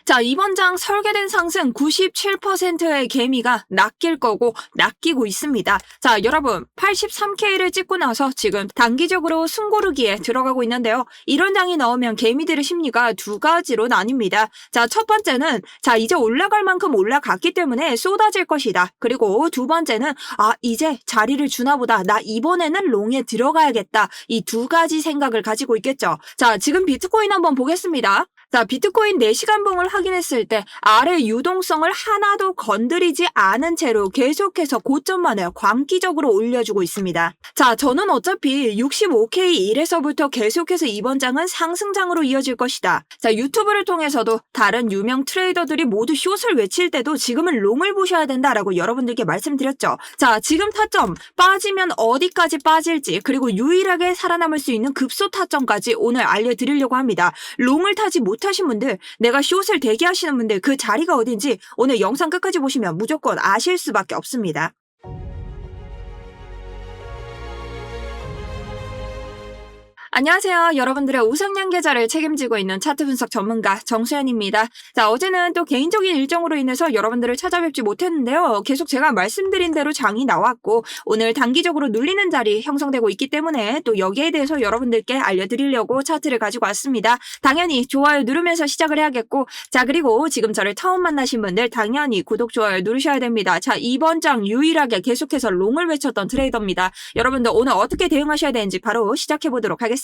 자, 이번 장 설계된 상승 97%의 개미가 낚일 거고 낚이고 있습니다. 자, 여러분 83K를 찍고 나서 지금 단기적으로 숨고르기에 들어가고 있는데요. 이런 장이 나오면 개미들의 심리가 두 가지로 나뉩니다. 자, 첫 번째는 이제 올라갈 만큼 올라갔기 때문에 쏟아질 것이다. 그리고 두 번째는 이제 자리를 주나 보다. 나 이번에는 롱에 들어가야겠다. 이 두 가지 생각을 가지고 있겠죠. 자, 지금 비트코인 한번 보겠습니다. 자, 비트코인 4시간 봉을 확인했을 때 아래 유동성을 하나도 건드리지 않은 채로 계속해서 고점만을 광기적으로 올려주고 있습니다. 자, 저는 어차피 65K 1에서부터 계속해서 이번 장은 상승장으로 이어질 것이다. 자, 유튜브를 통해서도 다른 유명 트레이더들이 모두 숏을 외칠 때도 지금은 롱을 보셔야 된다라고 여러분들께 말씀드렸죠. 자, 지금 타점 빠지면 어디까지 빠질지 그리고 유일하게 살아남을 수 있는 급소 타점까지 오늘 알려드리려고 합니다. 롱을 타지 못하신 분들, 내가 숏을 대기하시는 분들 그 자리가 어딘지 오늘 영상 끝까지 보시면 무조건 아실 수밖에 없습니다. 안녕하세요. 여러분들의 우상향 계좌를 책임지고 있는 차트 분석 전문가 정수연입니다. 자, 어제는 또 개인적인 일정으로 인해서 여러분들을 찾아뵙지 못했는데요. 계속 제가 말씀드린 대로 장이 나왔고 오늘 단기적으로 눌리는 자리 형성되고 있기 때문에 또 여기에 대해서 여러분들께 알려드리려고 차트를 가지고 왔습니다. 당연히 좋아요 누르면서 시작을 해야겠고, 자, 그리고 지금 저를 처음 만나신 분들 당연히 구독, 좋아요 누르셔야 됩니다. 자, 이번 장 유일하게 계속해서 롱을 외쳤던 트레이더입니다. 여러분들 오늘 어떻게 대응하셔야 되는지 바로 시작해보도록 하겠습니다.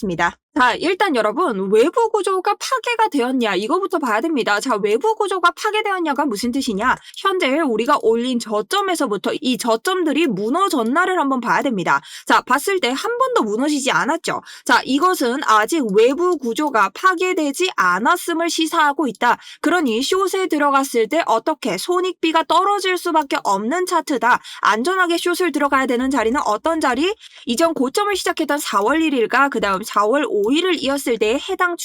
자, 일단 여러분 외부 구조가 파괴가 되었냐 이거부터 봐야 됩니다. 자, 외부 구조가 파괴되었냐가 무슨 뜻이냐, 현재 우리가 올린 저점에서부터 이 저점들이 무너졌나를 한번 봐야 됩니다. 자, 봤을 때 한 번도 무너지지 않았죠. 자, 이것은 아직 외부 구조가 파괴되지 않았음을 시사하고 있다. 그러니 숏에 들어갔을 때 어떻게 손익비가 떨어질 수밖에 없는 차트다. 안전하게 숏을 들어가야 되는 자리는 어떤 자리? 이전 고점을 시작했던 4월 1일과 그 다음 4월 5일을 이었을 때의 해당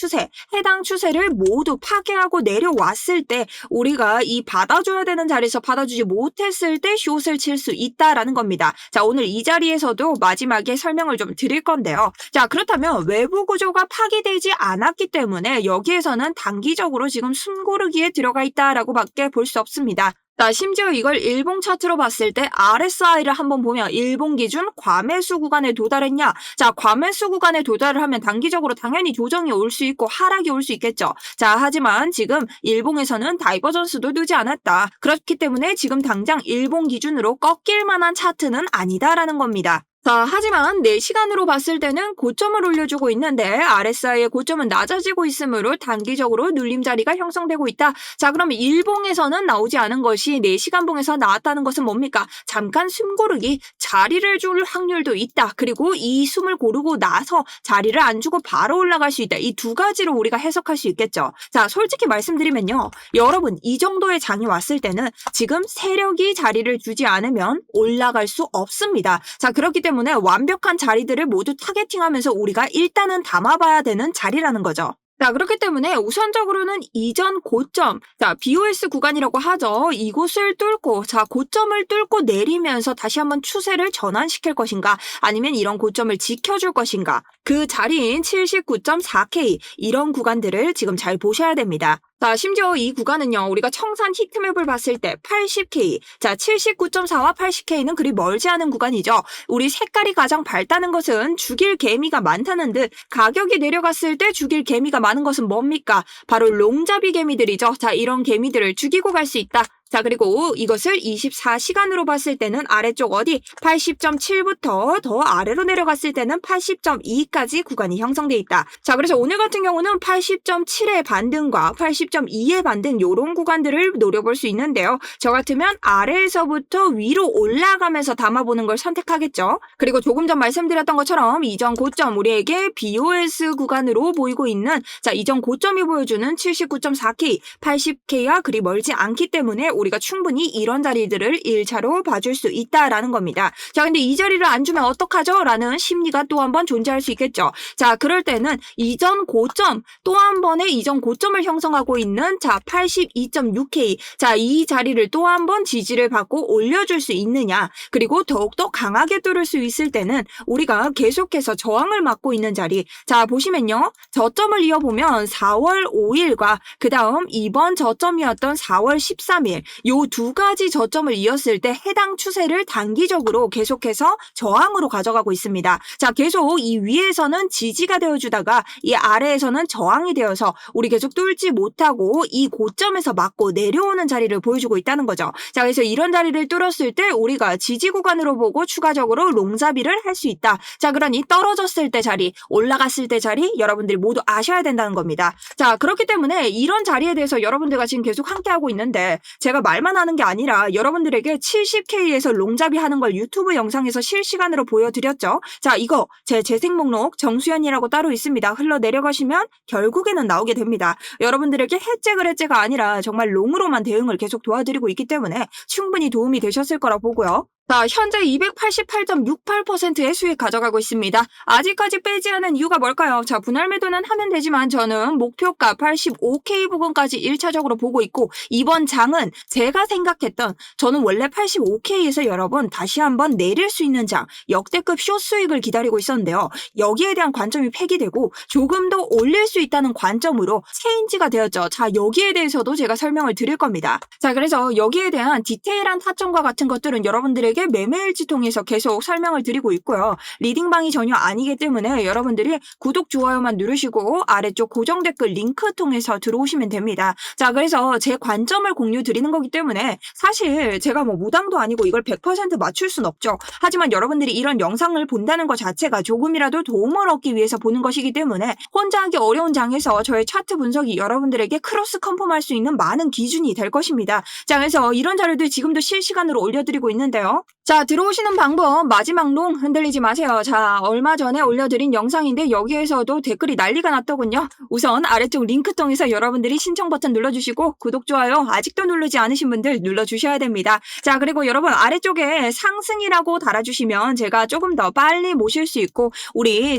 추세를 모두 파괴하고 내려왔을 때 우리가 이 받아줘야 되는 자리에서 받아주지 못했을 때 숏을 칠 수 있다라는 겁니다. 자, 오늘 이 자리에서도 마지막에 설명을 좀 드릴 건데요. 자, 그렇다면 외부 구조가 파괴되지 않았기 때문에 여기에서는 단기적으로 지금 숨고르기에 들어가 있다라고 밖에 볼 수 없습니다. 자, 심지어 이걸 일봉 차트로 봤을 때 RSI를 한번 보면 일봉 기준 과매수 구간에 도달했냐? 자, 과매수 구간에 도달을 하면 단기적으로 당연히 조정이 올 수 있고 하락이 올 수 있겠죠. 자, 하지만 지금 일봉에서는 다이버전스도 두지 않았다. 그렇기 때문에 지금 당장 일봉 기준으로 꺾일 만한 차트는 아니다라는 겁니다. 자, 하지만 4시간으로 봤을 때는 고점을 올려주고 있는데 RSI의 고점은 낮아지고 있으므로 단기적으로 눌림 자리가 형성되고 있다. 자, 그럼 일봉에서는 나오지 않은 것이 4시간 봉에서 나왔다는 것은 뭡니까? 잠깐 숨 고르기, 자리를 줄 확률도 있다. 그리고 이 숨을 고르고 나서 자리를 안 주고 바로 올라갈 수 있다. 이 두 가지로 우리가 해석할 수 있겠죠. 자, 솔직히 말씀드리면요. 여러분, 이 정도의 장이 왔을 때는 지금 세력이 자리를 주지 않으면 올라갈 수 없습니다. 자, 그렇기 때문에 완벽한 자리들을 모두 타겟팅하면서 우리가 일단은 담아봐야 되는 자리라는 거죠. 자, 그렇기 때문에 우선적으로는 이전 고점, 자, BOS 구간이라고 하죠. 이곳을 뚫고, 자, 고점을 뚫고 내리면서 다시 한번 추세를 전환시킬 것인가, 아니면 이런 고점을 지켜줄 것인가, 그 자리인 79.4K, 이런 구간들을 지금 잘 보셔야 됩니다. 자, 심지어 이 구간은요, 우리가 청산 히트맵을 봤을 때 80K, 자, 79.4와 80K는 그리 멀지 않은 구간이죠. 우리 색깔이 가장 밝다는 것은 죽일 개미가 많다는 듯, 가격이 내려갔을 때 죽일 개미가 많은 것은 뭡니까? 바로 롱잡이 개미들이죠. 자, 이런 개미들을 죽이고 갈 수 있다. 자, 그리고 이것을 24시간으로 봤을 때는 아래쪽 어디 80.7부터 더 아래로 내려갔을 때는 80.2까지 구간이 형성돼 있다. 자, 그래서 오늘 같은 경우는 80.7의 반등과 80.2의 반등 요런 구간들을 노려볼 수 있는데요. 저 같으면 아래에서부터 위로 올라가면서 담아보는 걸 선택하겠죠. 그리고 조금 전 말씀드렸던 것처럼 이전 고점 우리에게 BOS 구간으로 보이고 있는, 자, 이전 고점이 보여주는 79.4K, 80K와 그리 멀지 않기 때문에 우리가 충분히 이런 자리들을 1차로 봐줄 수 있다라는 겁니다. 자, 근데 이 자리를 안 주면 어떡하죠? 라는 심리가 또 한 번 존재할 수 있겠죠. 자, 그럴 때는 이전 고점, 또 한 번의 이전 고점을 형성하고 있는 자 82.6K, 자, 이 자리를 또 한 번 지지를 받고 올려줄 수 있느냐, 그리고 더욱더 강하게 뚫을 수 있을 때는 우리가 계속해서 저항을 막고 있는 자리, 자 보시면요, 저점을 이어보면 4월 5일과 그 다음 이번 저점이었던 4월 13일 요 두 가지 저점을 이었을 때 해당 추세를 단기적으로 계속해서 저항으로 가져가고 있습니다. 자, 계속 이 위에서는 지지가 되어주다가 이 아래에서는 저항이 되어서 우리 계속 뚫지 못하고 이 고점에서 맞고 내려오는 자리를 보여주고 있다는 거죠. 자, 그래서 이런 자리를 뚫었을 때 우리가 지지 구간으로 보고 추가적으로 롱잡이를 할 수 있다. 자, 그러니 떨어졌을 때 자리, 올라갔을 때 자리 여러분들이 모두 아셔야 된다는 겁니다. 자, 그렇기 때문에 이런 자리에 대해서 여러분들과 지금 계속 함께하고 있는데 제가 말만 하는 게 아니라 여러분들에게 70K에서 롱잡이 하는 걸 유튜브 영상에서 실시간으로 보여드렸죠. 자, 이거 제 재생 목록 정수연이라고 따로 있습니다. 흘러 내려가시면 결국에는 나오게 됩니다. 여러분들에게 해째가 아니라 정말 롱으로만 대응을 계속 도와드리고 있기 때문에 충분히 도움이 되셨을 거라 보고요. 자, 현재 288.68%의 수익 가져가고 있습니다. 아직까지 빼지 않은 이유가 뭘까요? 자, 분할 매도는 하면 되지만 저는 목표가 85K 부근까지 1차적으로 보고 있고, 이번 장은 제가 생각했던, 저는 원래 85K에서 여러분 다시 한번 내릴 수 있는 장, 역대급 숏 수익을 기다리고 있었는데요. 여기에 대한 관점이 폐기되고 조금 더 올릴 수 있다는 관점으로 체인지가 되었죠. 자, 여기에 대해서도 제가 설명을 드릴 겁니다. 자, 그래서 여기에 대한 디테일한 타점과 같은 것들은 여러분들에게 매매일지 통해서 계속 설명을 드리고 있고요. 리딩방이 전혀 아니기 때문에 여러분들이 구독, 좋아요만 누르시고 아래쪽 고정 댓글 링크 통해서 들어오시면 됩니다. 자, 그래서 제 관점을 공유 드리는 거기 때문에 사실 제가 뭐 무당도 아니고 이걸 100% 맞출 순 없죠. 하지만 여러분들이 이런 영상을 본다는 것 자체가 조금이라도 도움을 얻기 위해서 보는 것이기 때문에 혼자 하기 어려운 장에서 저의 차트 분석이 여러분들에게 크로스 컨펌할 수 있는 많은 기준이 될 것입니다. 자, 그래서 이런 자료들 지금도 실시간으로 올려드리고 있는데요. 자, 들어오시는 방법 마지막 롱 흔들리지 마세요. 자, 얼마 전에 올려드린 영상인데 여기에서도 댓글이 난리가 났더군요. 우선 아래쪽 링크 통해서 여러분들이 신청 버튼 눌러주시고 구독, 좋아요 아직도 누르지 않으신 분들 눌러주셔야 됩니다. 자, 그리고 여러분 아래쪽에 상승이라고 달아주시면 제가 조금 더 빨리 모실 수 있고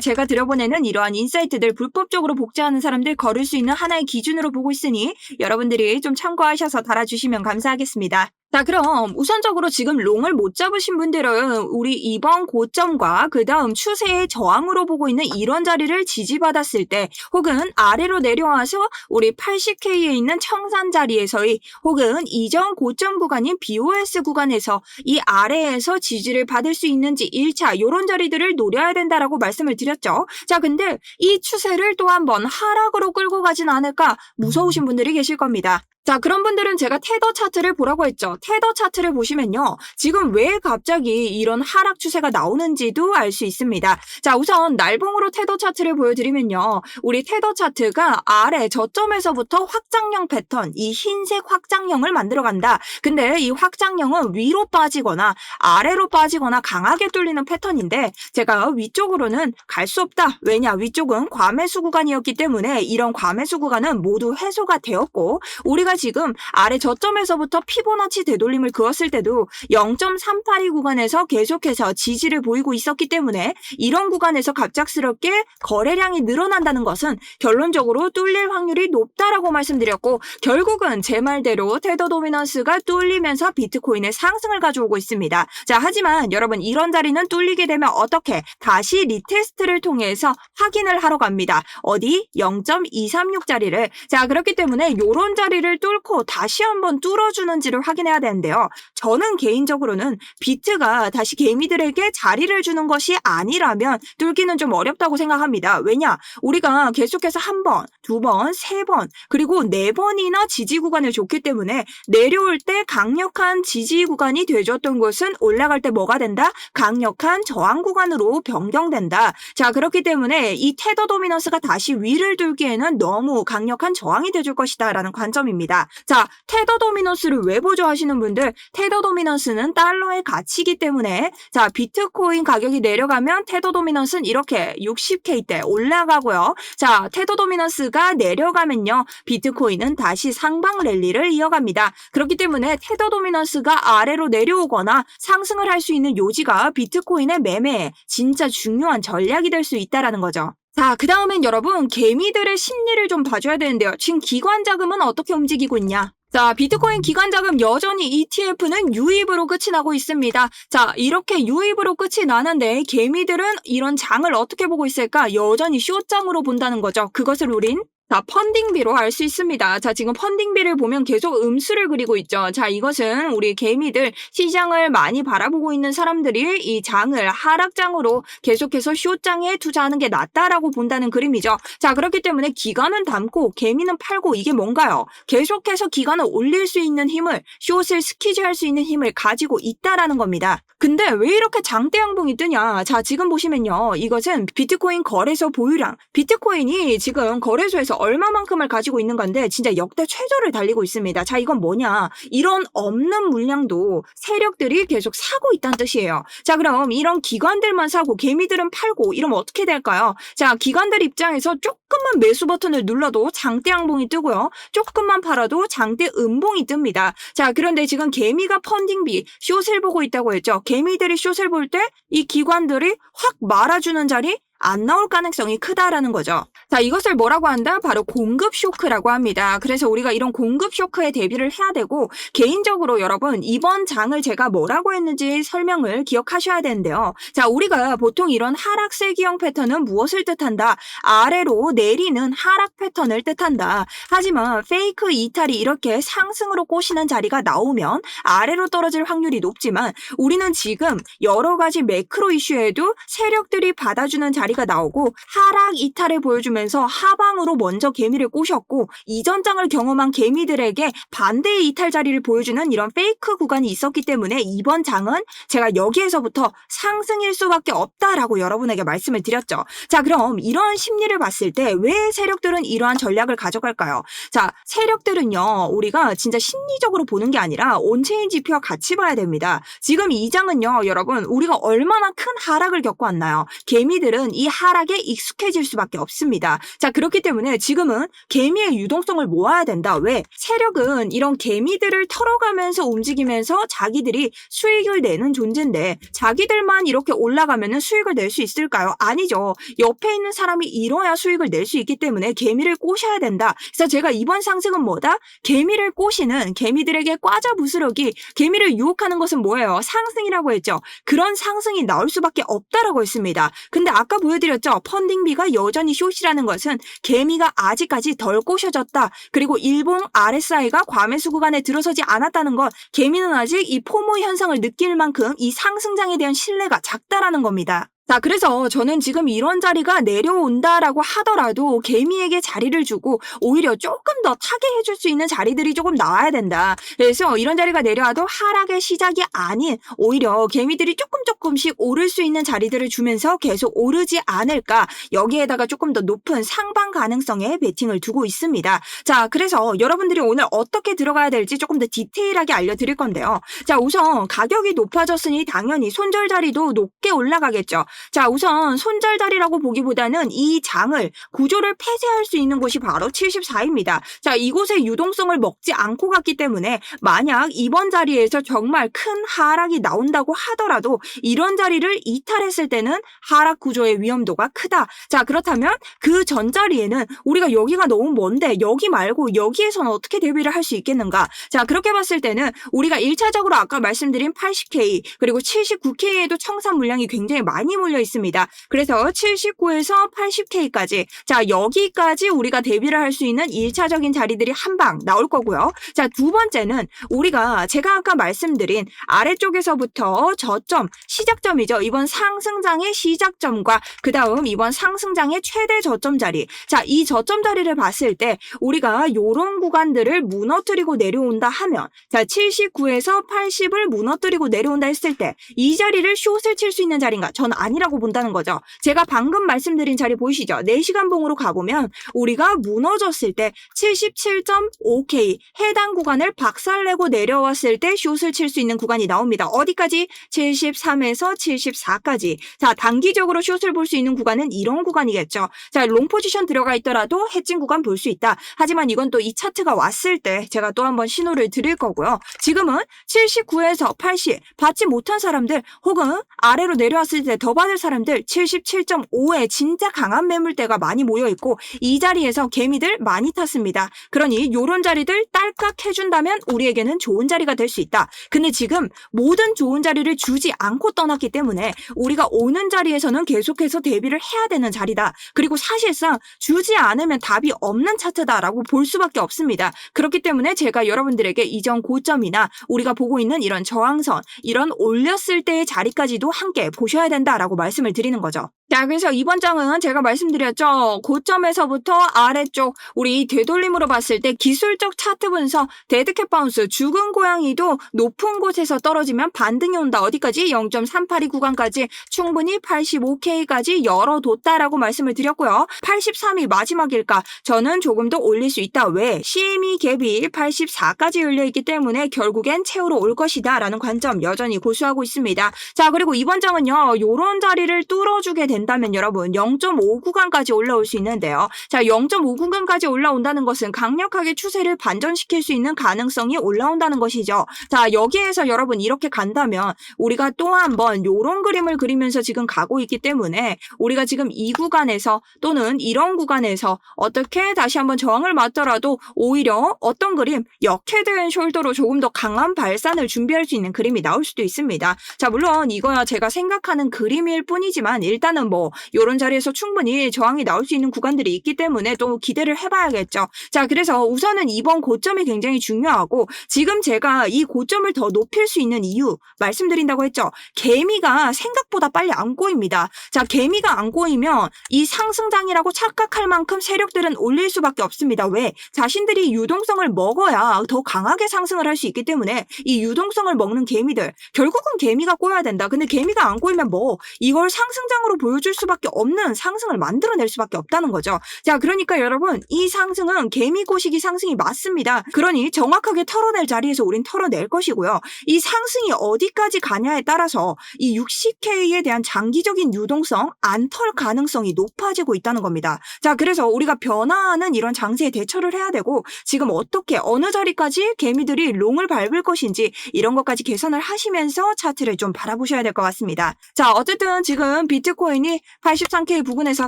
제가 들여보내는 이러한 인사이트들 불법적으로 복제하는 사람들 거를 수 있는 하나의 기준으로 보고 있으니 여러분들이 좀 참고하셔서 달아주시면 감사하겠습니다. 자, 그럼 우선적으로 지금 롱을 못 잡으신 분들은 우리 이번 고점과 그 다음 추세의 저항으로 보고 있는 이런 자리를 지지받았을 때 혹은 아래로 내려와서 우리 80K에 있는 청산 자리에서의 혹은 이전 고점 구간인 BOS 구간에서 이 아래에서 지지를 받을 수 있는지 1차 이런 자리들을 노려야 된다라고 말씀을 드렸죠. 자, 근데 이 추세를 또 한번 하락으로 끌고 가진 않을까 무서우신 분들이 계실 겁니다. 자, 그런 분들은 제가 테더 차트를 보라고 했죠. 테더 차트를 보시면요. 지금 왜 갑자기 이런 하락 추세가 나오는지도 알 수 있습니다. 자, 우선 날봉으로 테더 차트를 보여드리면요. 우리 테더 차트가 아래 저점에서부터 확장형 패턴, 이 흰색 확장형을 만들어간다. 근데 이 확장형은 위로 빠지거나 아래로 빠지거나 강하게 뚫리는 패턴인데 제가 위쪽으로는 갈 수 없다. 왜냐? 위쪽은 과매수 구간이었기 때문에 이런 과매수 구간은 모두 해소가 되었고 우리가 지금 아래 저점에서부터 피보나치 되돌림을 그었을 때도 0.382 구간에서 계속해서 지지를 보이고 있었기 때문에 이런 구간에서 갑작스럽게 거래량이 늘어난다는 것은 결론적으로 뚫릴 확률이 높다라고 말씀드렸고 결국은 제 말대로 테더 도미넌스가 뚫리면서 비트코인의 상승을 가져오고 있습니다. 자, 하지만 여러분 이런 자리는 뚫리게 되면 어떻게? 다시 리테스트를 통해서 확인을 하러 갑니다. 어디? 0.236 자리를. 자, 그렇기 때문에 이런 자리를 뚫고 다시 한번 뚫어주는지를 확인해야 되는데요. 저는 개인적으로는 비트가 다시 개미들에게 자리를 주는 것이 아니라면 뚫기는 좀 어렵다고 생각합니다. 왜냐? 우리가 계속해서 한 번, 두 번, 세 번, 그리고 네 번이나 지지 구간을 줬기 때문에 내려올 때 강력한 지지 구간이 되어줬던 것은 올라갈 때 뭐가 된다? 강력한 저항 구간으로 변경된다. 자, 그렇기 때문에 이 테더 도미넌스가 다시 위를 뚫기에는 너무 강력한 저항이 돼줄 것이다 라는 관점입니다. 있습니다. 자, 테더 도미넌스를 왜 보죠 하시는 분들, 테더 도미넌스는 달러의 가치이기 때문에 자, 비트코인 가격이 내려가면 테더 도미넌스는 이렇게 60K대 올라가고요. 자, 테더 도미넌스가 내려가면요, 비트코인은 다시 상방 랠리를 이어갑니다. 그렇기 때문에 테더 도미넌스가 아래로 내려오거나 상승을 할 수 있는 요지가 비트코인의 매매에 진짜 중요한 전략이 될 수 있다라는 거죠. 자, 그 다음엔 여러분, 개미들의 심리를 좀 봐줘야 되는데요. 지금 기관 자금은 어떻게 움직이고 있냐? 자, 비트코인 기관 자금 여전히 ETF는 유입으로 끝이 나고 있습니다. 자, 이렇게 유입으로 끝이 나는데 개미들은 이런 장을 어떻게 보고 있을까? 여전히 숏장으로 본다는 거죠. 그것을 우린 자, 펀딩비로 알 수 있습니다. 자, 지금 펀딩비를 보면 계속 음수를 그리고 있죠. 자, 이것은 우리 개미들, 시장을 많이 바라보고 있는 사람들이 이 장을 하락장으로 계속해서 숏장에 투자하는 게 낫다라고 본다는 그림이죠. 자, 그렇기 때문에 기관은 담고 개미는 팔고, 이게 뭔가요? 계속해서 기관을 올릴 수 있는 힘을, 숏을 스퀴즈할 수 있는 힘을 가지고 있다라는 겁니다. 근데 왜 이렇게 장대 양봉이 뜨냐? 자, 지금 보시면요, 이것은 비트코인 거래소 보유량, 비트코인이 지금 거래소에서 얼마만큼을 가지고 있는 건데 진짜 역대 최저를 달리고 있습니다. 자, 이건 뭐냐? 이런 없는 물량도 세력들이 계속 사고 있다는 뜻이에요. 자, 그럼 이런 기관들만 사고 개미들은 팔고 이러면 어떻게 될까요? 자, 기관들 입장에서 조금만 매수 버튼을 눌러도 장대 양봉이 뜨고요. 조금만 팔아도 장대 음봉이 뜹니다. 자, 그런데 지금 개미가 펀딩비, 숏을 보고 있다고 했죠. 개미들이 숏을 볼 때 이 기관들이 확 말아주는 자리 안 나올 가능성이 크다라는 거죠. 자, 이것을 뭐라고 한다? 바로 공급 쇼크라고 합니다. 그래서 우리가 이런 공급 쇼크에 대비를 해야 되고, 개인적으로 여러분, 이번 장을 제가 뭐라고 했는지 설명을 기억하셔야 되는데요. 자, 우리가 보통 이런 하락세기형 패턴은 무엇을 뜻한다? 아래로 내리는 하락 패턴을 뜻한다. 하지만 페이크 이탈이 이렇게 상승으로 꼬시는 자리가 나오면 아래로 떨어질 확률이 높지만, 우리는 지금 여러 가지 매크로 이슈에도 세력들이 받아주는 자리가 나오고 하락 이탈을 보여주면서 하방으로 먼저 개미를 꼬셨고, 이전 장을 경험한 개미들에게 반대의 이탈 자리를 보여주는 이런 페이크 구간이 있었기 때문에 이번 장은 제가 여기에서부터 상승일 수밖에 없다라고 여러분에게 말씀을 드렸죠. 자, 그럼 이러한 심리를 봤을 때 왜 세력들은 이러한 전략을 가져갈까요? 자, 세력들은요, 우리가 진짜 심리적으로 보는 게 아니라 온체인 지표와 같이 봐야 됩니다. 지금 이 장은요, 여러분, 우리가 얼마나 큰 하락을 겪고 왔나요? 개미들은 이 하락에 익숙해질 수밖에 없습니다. 자, 그렇기 때문에 지금은 개미의 유동성을 모아야 된다. 왜? 세력은 이런 개미들을 털어가면서 움직이면서 자기들이 수익을 내는 존재인데 자기들만 이렇게 올라가면 수익을 낼 수 있을까요? 아니죠. 옆에 있는 사람이 잃어야 수익을 낼 수 있기 때문에 개미를 꼬셔야 된다. 그래서 제가 이번 상승은 뭐다? 개미를 꼬시는, 개미들에게 꽈자 부스러기, 개미를 유혹하는 것은 뭐예요? 상승이라고 했죠. 그런 상승이 나올 수밖에 없다라고 했습니다. 근데 아까 보여드렸죠. 펀딩비가 여전히 숏이라는 것은 개미가 아직까지 덜 꼬셔졌다. 그리고 일봉 RSI가 과매수 구간에 들어서지 않았다는 것, 개미는 아직 이 포모 현상을 느낄 만큼 이 상승장에 대한 신뢰가 작다라는 겁니다. 자, 그래서 저는 지금 이런 자리가 내려온다라고 하더라도 개미에게 자리를 주고 오히려 조금 더 타겟해줄 수 있는 자리들이 조금 나와야 된다. 그래서 이런 자리가 내려와도 하락의 시작이 아닌 오히려 개미들이 조금씩 오를 수 있는 자리들을 주면서 계속 오르지 않을까, 여기에다가 조금 더 높은 상방 가능성에 베팅을 두고 있습니다. 자, 그래서 여러분들이 오늘 어떻게 들어가야 될지 조금 더 디테일하게 알려드릴 건데요. 자, 우선 가격이 높아졌으니 당연히 손절 자리도 높게 올라가겠죠. 자, 우선 손절 자리라고 보기보다는 이 장을, 구조를 폐쇄할 수 있는 곳이 바로 74입니다. 자, 이곳의 유동성을 먹지 않고 갔기 때문에 만약 이번 자리에서 정말 큰 하락이 나온다고 하더라도 이런 자리를 이탈했을 때는 하락 구조의 위험도가 크다. 자, 그렇다면 그 전 자리에는 우리가 여기가 너무 먼데 여기 말고 여기에서는 어떻게 대비를 할 수 있겠는가? 자, 그렇게 봤을 때는 우리가 1차적으로 아까 말씀드린 80K 그리고 79K에도 청산 물량이 굉장히 많이 몰려 있습니다. 그래서 79에서 80K까지, 자, 여기까지 우리가 대비를 할 수 있는 1차적인 자리들이 한 방 나올 거고요. 자, 두 번째는 우리가 제가 아까 말씀드린 아래쪽에서부터 저점, 시작점이죠. 이번 상승장의 시작점과 그 다음 이번 상승장의 최대 저점 자리. 자, 이 저점 자리를 봤을 때 우리가 요런 구간들을 무너뜨리고 내려온다 하면, 자, 79에서 80을 무너뜨리고 내려온다 했을 때 이 자리를 숏을 칠 수 있는 자리인가? 저는 아니 아니라고 본다는 거죠. 제가 방금 말씀드린 자리 보이시죠? 4시간 봉으로 가보면 우리가 무너졌을 때 77.5K 해당 구간을 박살내고 내려왔을 때 숏을 칠 수 있는 구간이 나옵니다. 어디까지? 73에서 74까지. 자, 단기적으로 숏을 볼 수 있는 구간은 이런 구간이겠죠. 자, 롱 포지션 들어가 있더라도 해진 구간 볼 수 있다. 하지만 이건 또 이 차트가 왔을 때 제가 또 한번 신호를 드릴 거고요. 지금은 79에서 80 받지 못한 사람들 혹은 아래로 내려왔을 때 더 받을 사람들 77.5에 진짜 강한 매물대가 많이 모여있고 이 자리에서 개미들 많이 탔습니다. 그러니 요런 자리들 딸깍 해준다면 우리에게는 좋은 자리가 될 수 있다. 근데 지금 모든 좋은 자리를 주지 않고 떠났기 때문에 우리가 오는 자리에서는 계속해서 대비를 해야 되는 자리다. 그리고 사실상 주지 않으면 답이 없는 차트다라고 볼 수밖에 없습니다. 그렇기 때문에 제가 여러분들에게 이전 고점이나 우리가 보고 있는 이런 저항선, 이런 올렸을 때의 자리까지도 함께 보셔야 된다라고 말씀을 드리는 거죠. 자, 그래서 이번 장은 제가 말씀드렸죠. 고점에서부터 아래쪽 우리 되돌림으로 봤을 때 기술적 차트 분석, 데드캣 바운스, 죽은 고양이도 높은 곳에서 떨어지면 반등이 온다. 어디까지? 0.382 구간까지 충분히 85K까지 열어뒀다라고 말씀을 드렸고요. 83이 마지막일까? 저는 조금 더 올릴 수 있다. 왜? CME 갭이 84까지 열려있기 때문에 결국엔 채우러 올 것이다 라는 관점 여전히 고수하고 있습니다. 자, 그리고 이번 장은요. 요런 자리를 뚫어주게 된다면 여러분 0.5 구간까지 올라올 수 있는데요. 자, 0.5 구간까지 올라온다는 것은 강력하게 추세를 반전시킬 수 있는 가능성이 올라온다는 것이죠. 자, 여기에서 여러분 이렇게 간다면 우리가 또 한번 요런 그림을 그리면서 지금 가고 있기 때문에 우리가 지금 이 구간에서 또는 이런 구간에서 어떻게 다시 한번 저항을 맞더라도 오히려 어떤 그림? 역헤드앤 숄더로 조금 더 강한 발산을 준비할 수 있는 그림이 나올 수도 있습니다. 자, 물론 이거야 제가 생각하는 그림일 뿐이지만 일단은 뭐 이런 자리에서 충분히 저항이 나올 수 있는 구간들이 있기 때문에 또 기대를 해봐야겠죠. 자, 그래서 우선은 이번 고점이 굉장히 중요하고 지금 제가 이 고점을 더 높일 수 있는 이유 말씀드린다고 했죠. 개미가 생각보다 빨리 안 꼬입니다. 자, 개미가 안 꼬이면 이 상승장이라고 착각할 만큼 세력들은 올릴 수밖에 없습니다. 왜? 자신들이 유동성을 먹어야 더 강하게 상승을 할 수 있기 때문에 이 유동성을 먹는 개미들 결국은 개미가 꼬여야 된다. 근데 개미가 안 꼬이면 뭐 이걸 상승장으로 보여줄 수밖에 없는 상승을 만들어낼 수밖에 없다는 거죠. 자, 그러니까 여러분 이 상승은 개미 꼬시기 상승이 맞습니다. 그러니 정확하게 털어낼 자리에서 우린 털어낼 것이고요. 이 상승이 어디까지 가냐에 따라서 이 60K에 대한 장기적인 유동성 안 털 가능성이 높아지고 있다는 겁니다. 자, 그래서 우리가 변화하는 이런 장세에 대처를 해야 되고 지금 어떻게 어느 자리까지 개미들이 롱을 밟을 것인지 이런 것까지 계산을 하시면서 차트를 좀 바라보셔야 될 것 같습니다. 자, 어쨌든 지금 비트코인이 83K 부근에서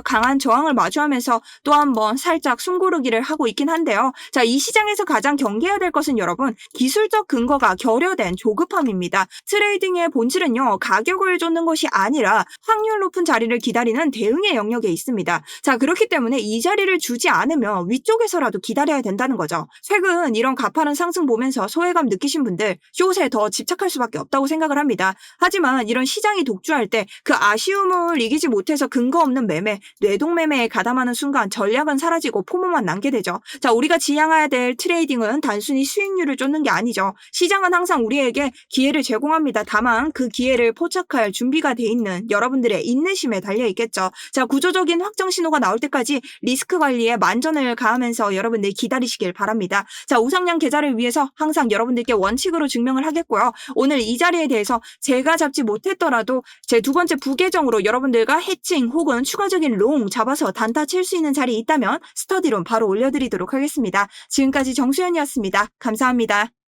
강한 저항을 마주하면서 또 한번 살짝 숨고르기를 하고 있긴 한데요. 자, 이 시장에서 가장 경계해야 될 것은 여러분 기술적 근거가 결여된 조급함입니다. 트레이딩의 본질은요. 가격을 쫓는 것이 아니라 확률 높은 자리를 기다리는 대응의 영역에 있습니다. 자, 그렇기 때문에 이 자리를 주지 않으면 위쪽에서라도 기다려야 된다는 거죠. 최근 이런 가파른 상승 보면서 소외감 느끼신 분들 숏에 더 집착할 수밖에 없다고 생각을 합니다. 하지만 이런 시장이 독주할 때 그 아쉬움을 이기지 못해서 근거 없는 매매, 뇌동매매에 가담하는 순간 전략은 사라지고 포모만 남게 되죠. 자, 우리가 지향해야 될 트레이딩은 단순히 수익률을 쫓는 게 아니죠. 시장은 항상 우리에게 기회를 제공합니다. 다만 그 기회를 포착할 준비가 돼 있는 여러분들의 인내심에 달려 있겠죠. 자, 구조적인 확정 신호가 나올 때까지 리스크 관리에 만전을 가하면서 여러분들 기다리시길 바랍니다. 자, 우상향 계좌를 위해서 항상 여러분들께 원칙으로 증명을 하겠고요. 오늘 이 자리에 대해서 제가 잡지 못했더라도 제 두 번째 부계정으로 여러분들과 해칭 혹은 추가적인 롱 잡아서 단타 칠 수 있는 자리 있다면 스터디론 바로 올려드리도록 하겠습니다. 지금까지 정수연이었습니다. 감사합니다.